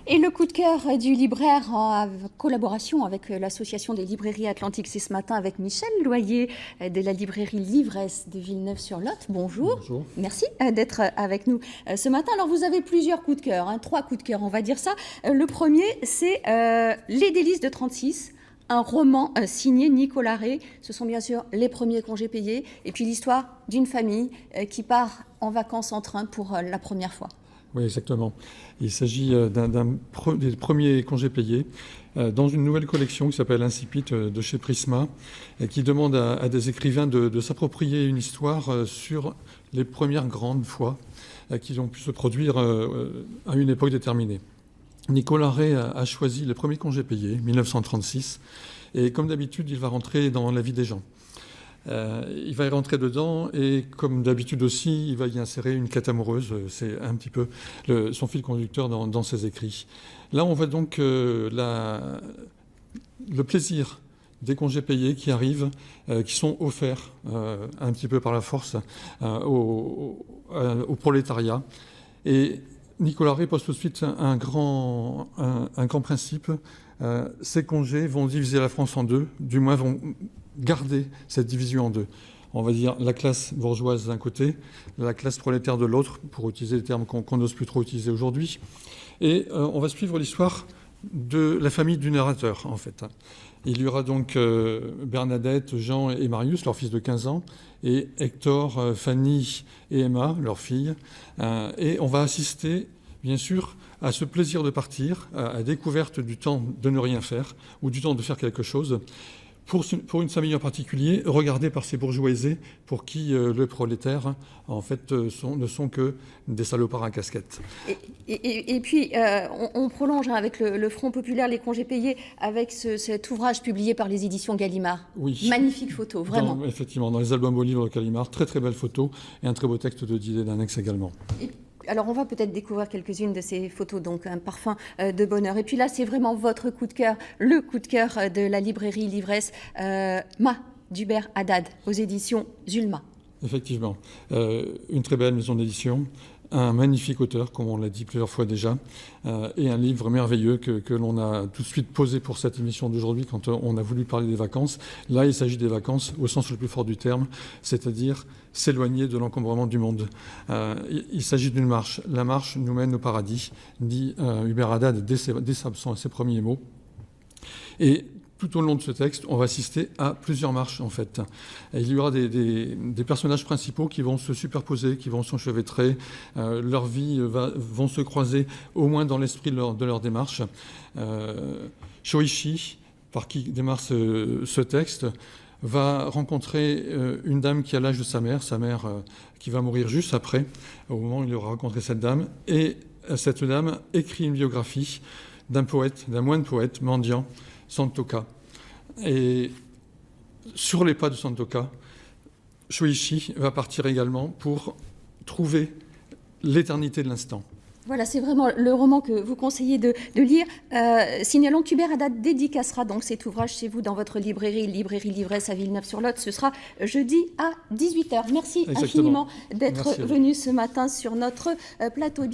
Et le coup de cœur du libraire en collaboration avec l'Association des librairies Atlantiques, c'est ce matin avec Michel Loyer de la librairie Livresse de Villeneuve-sur-Lot. Bonjour. Bonjour. Merci d'être avec nous ce matin. Alors vous avez plusieurs coups de cœur, 3 coups de cœur on va dire ça. Le premier c'est Les délices de 36. Un roman signé Nicolas Rey. Ce sont bien sûr les premiers congés payés et puis l'histoire d'une famille qui part en vacances en train pour la première fois. Oui, exactement. Il s'agit des premiers congés payés dans une nouvelle collection qui s'appelle Incipit de chez Prisma et qui demande à des écrivains de s'approprier une histoire sur les premières grandes fois qui ont pu se produire à une époque déterminée. Nicolas Rey a choisi les premiers congés payés, 1936, et comme d'habitude, il va rentrer dans la vie des gens. Il va y rentrer dedans et, comme d'habitude aussi, il va y insérer une quête amoureuse. C'est un petit peu son fil conducteur dans ses écrits. Là, on voit donc le plaisir des congés payés qui arrivent, qui sont offerts un petit peu par la force au prolétariat. Et Nicolas Rey pose tout de suite un grand principe. Ces congés vont diviser la France en deux, du moins vont garder cette division en deux. On va dire la classe bourgeoise d'un côté, la classe prolétaire de l'autre, pour utiliser des termes qu'on n'ose plus trop utiliser aujourd'hui. Et on va suivre l'histoire de la famille du narrateur, en fait. Il y aura donc Bernadette, Jean et Marius, leur fils de 15 ans, et Hector, Fanny et Emma, leur fille. Et on va assister, bien sûr, à ce plaisir de partir, à la découverte du temps de ne rien faire, ou du temps de faire quelque chose, pour une famille en particulier, regardée par ces bourgeois aisés, pour qui le prolétaire, en fait, ne sont que des salopards à casquette. Et puis, on prolonge avec le Front populaire, les congés payés, avec cet ouvrage publié par les éditions Gallimard. Oui. Magnifique photo, vraiment. Effectivement, dans les albums au livre de Gallimard, très très belle photo, et un très beau texte de Didier Dannex également. Alors, on va peut-être découvrir quelques-unes de ces photos, donc un parfum de bonheur. Et puis là, c'est vraiment votre coup de cœur, le coup de cœur de la librairie Livresse, Ma, d'Hubert Haddad, aux éditions Zulma. Effectivement, une très belle maison d'édition, un magnifique auteur, comme on l'a dit plusieurs fois déjà, et un livre merveilleux que l'on a tout de suite posé pour cette émission d'aujourd'hui quand on a voulu parler des vacances. Là, il s'agit des vacances au sens le plus fort du terme, c'est-à-dire s'éloigner de l'encombrement du monde. Il s'agit d'une marche. La marche nous mène au paradis, dit Hubert Haddad dès ses premiers mots. Et tout au long de ce texte, on va assister à plusieurs marches, en fait. Et il y aura des personnages principaux qui vont se superposer, qui vont s'enchevêtrer. Leurs vies vont se croiser, au moins dans l'esprit de leur démarche. Shoichi, par qui démarre ce texte, va rencontrer une dame qui a l'âge de sa mère qui va mourir juste après, au moment où il aura rencontré cette dame. Et cette dame écrit une biographie d'un moine poète, mendiant, Santoka. Et sur les pas de Santoka, Shoichi va partir également pour trouver l'éternité de l'instant. Voilà, c'est vraiment le roman que vous conseillez de lire. Signalons qu'Hubert Haddad dédicacera donc cet ouvrage chez vous dans votre librairie Livresse à Villeneuve-sur-Lot. Ce sera jeudi à 18h. Merci infiniment d'être venu ce matin sur notre plateau.